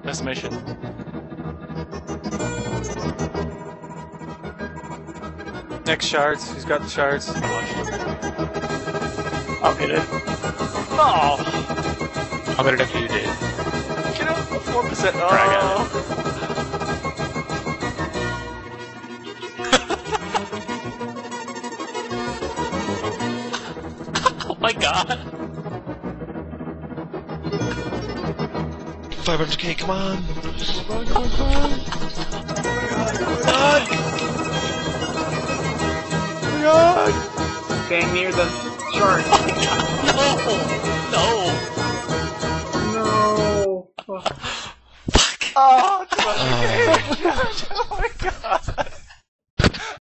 Decimation. Next shards. Who's got the shards? I'll get it. Oh! I'll get it after you did. Get up! 4%. Oh! I got it. Oh my god! 500k, come on! Come on! Stand near the chart. No! No. Oh!